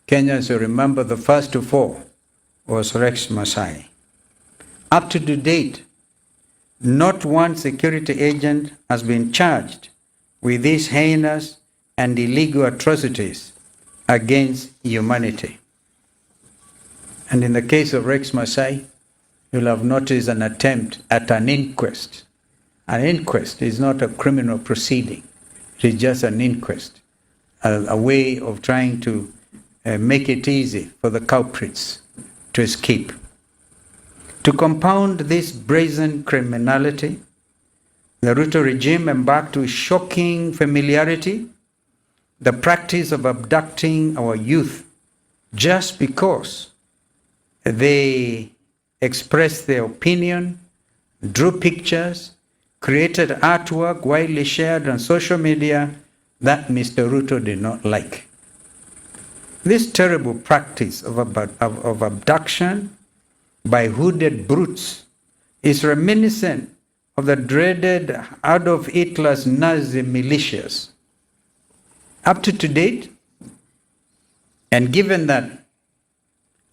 Kenyans will remember the first to fall was Rex Masai. Up to date, not one security agent has been charged with these heinous and illegal atrocities against humanity. And in the case of Rex Masai, you'll have noticed an attempt at an inquest. An inquest is not a criminal proceeding. It is just an inquest, a way of trying to make it easy for the culprits to escape. To compound this brazen criminality, the Ruto regime embarked with shocking familiarity the practice of abducting our youth just because they expressed their opinion, drew pictures, created artwork widely shared on social media that Mr. Ruto did not like. This terrible practice of abduction by hooded brutes is reminiscent of the dreaded Adolf Hitler's Nazi militias. Up to date, and given that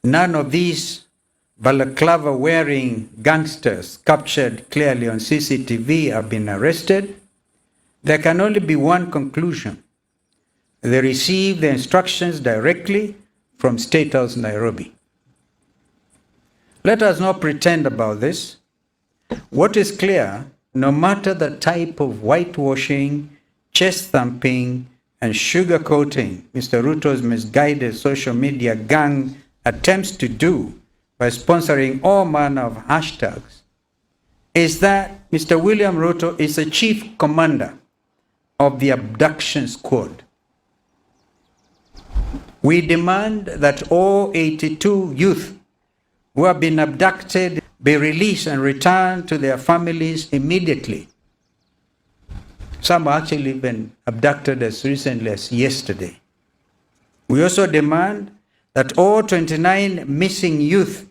none of these balaclava-wearing gangsters captured clearly on CCTV have been arrested, there can only be one conclusion. They received the instructions directly from State House Nairobi. Let us not pretend about this. What is clear, no matter the type of whitewashing, chest-thumping, and sugarcoating Mr. Ruto's misguided social media gang attempts to do by sponsoring all manner of hashtags, is that Mr. William Ruto is the chief commander of the abduction squad. We demand that all 82 youth who have been abducted be released and returned to their families immediately. Some actually been abducted as recently as yesterday. We also demand that all 29 missing youth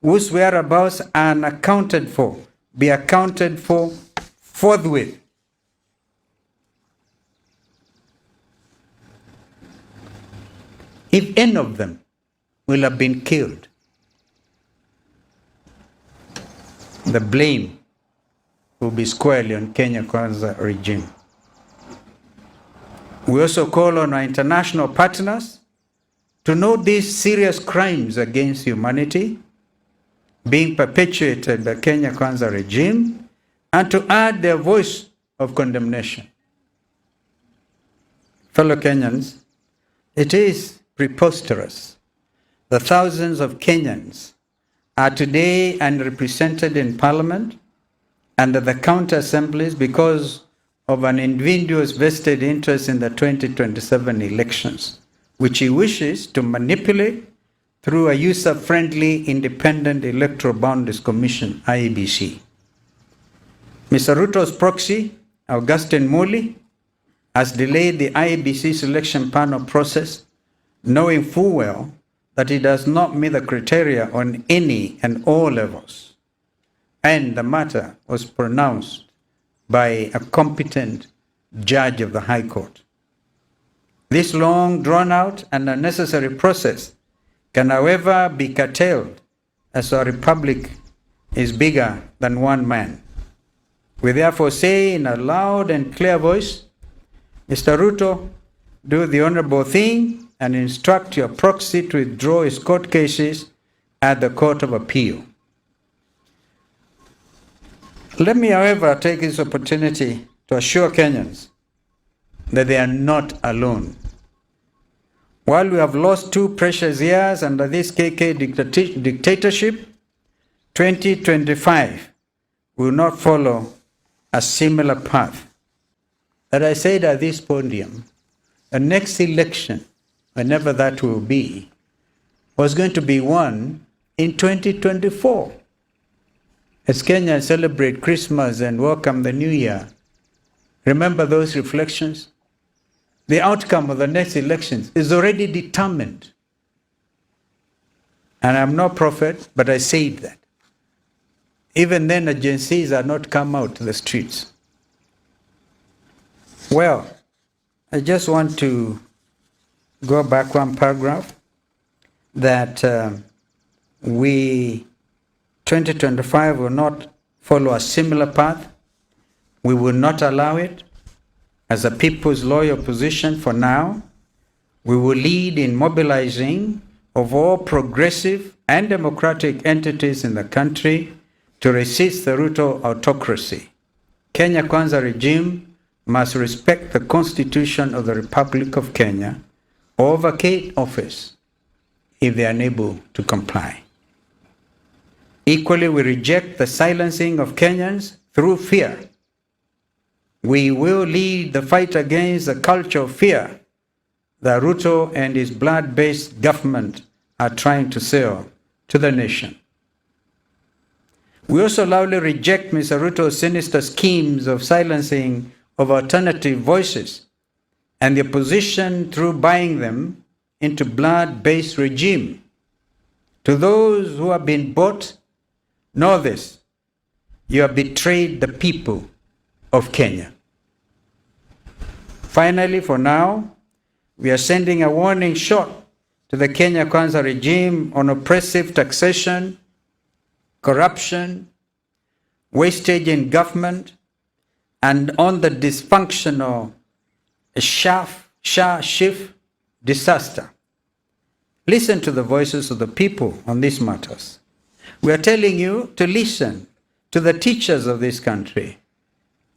whose whereabouts are unaccounted for be accounted for forthwith. If any of them will have been killed, the blame will be squarely on Kenya Kwanza regime. We also call on our international partners to note these serious crimes against humanity being perpetuated by Kenya Kwanza regime and to add their voice of condemnation. Fellow Kenyans, it is preposterous. The thousands of Kenyans are today unrepresented in Parliament and at the county assemblies because of an individual's vested interest in the 2027 elections, which he wishes to manipulate through a user-friendly Independent Electoral Boundaries Commission, IEBC. Mr. Ruto's proxy, Augustine Muli, has delayed the IEBC selection panel process, knowing full well that it does not meet the criteria on any and all levels. And the matter was pronounced by a competent judge of the High Court. This long, drawn-out and unnecessary process can, however, be curtailed as our republic is bigger than one man. We therefore say in a loud and clear voice, Mr. Ruto, do the honorable thing and instruct your proxy to withdraw his court cases at the Court of Appeal. Let me, however, take this opportunity to assure Kenyans that they are not alone. While we have lost 2 precious years under this KK dictatorship, 2025 will not follow a similar path. As I said at this podium, the next election, whenever that will be, was going to be won in 2024. As Kenyans celebrate Christmas and welcome the New Year, remember those reflections? The outcome of the next elections is already determined. And I'm no prophet, but I said that. Even then, agencies are not come out to the streets. Well, I just want to go back one paragraph that we 2025 will not follow a similar path. We will not allow it. As a people's loyal position for now, we will lead in mobilizing of all progressive and democratic entities in the country to resist the Ruto autocracy. Kenya Kwanza regime must respect the Constitution of the Republic of Kenya or vacate office if they are unable to comply. Equally, we reject the silencing of Kenyans through fear. We will lead the fight against the culture of fear that Ruto and his blood-based government are trying to sell to the nation. We also loudly reject Mr. Ruto's sinister schemes of silencing of alternative voices and the opposition through buying them into blood-based regime. To those who have been bought, know this: you have betrayed the people of Kenya. Finally, for now, we are sending a warning shot to the Kenya Kwanza regime on oppressive taxation, corruption, wastage in government, and on the dysfunctional Shah-Shif disaster. Listen to the voices of the people on these matters. We are telling you to listen to the teachers of this country,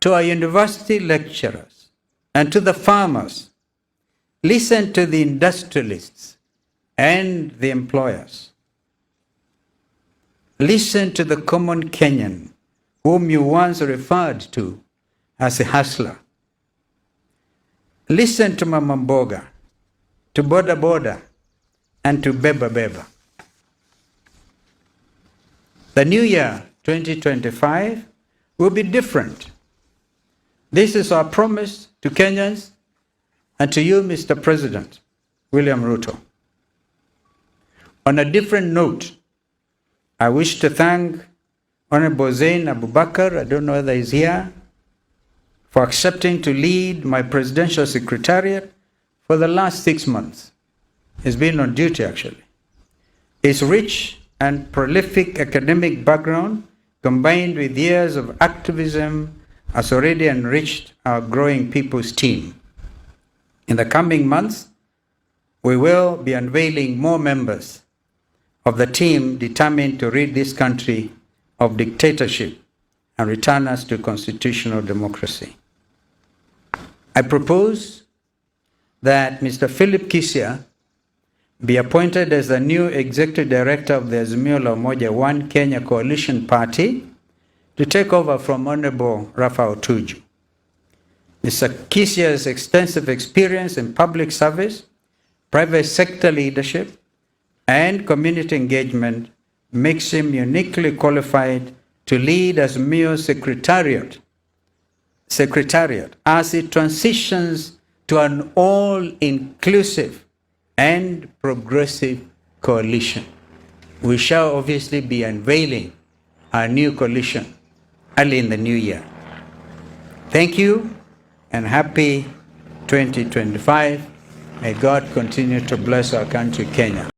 to our university lecturers, and to the farmers. Listen to the industrialists and the employers. Listen to the common Kenyan whom you once referred to as a hustler. Listen to Mama Mboga, to Boda Boda, and to Beba Beba. The new year, 2025, will be different. This is our promise to Kenyans and to you, Mr. President William Ruto. On a different note, I wish to thank Honorable Zain Abubakar, I don't know whether he's here, for accepting to lead my presidential secretariat for the last 6 months. He's been on duty, actually. His rich and prolific academic background, combined with years of activism, has already enriched our growing people's team. In the coming months, we will be unveiling more members of the team determined to rid this country of dictatorship and return us to constitutional democracy. I propose that Mr. Philip Kisia be appointed as the new executive director of the Azimio la Umoja One Kenya Coalition Party to take over from Honorable Raphael Tuju. Mr. Kisia's extensive experience in public service, private sector leadership, and community engagement makes him uniquely qualified to lead Azimio Secretariat as it transitions to an all-inclusive and progressive coalition. We shall obviously be unveiling our new coalition early in the new year. Thank you and happy 2025. May God continue to bless our country, Kenya.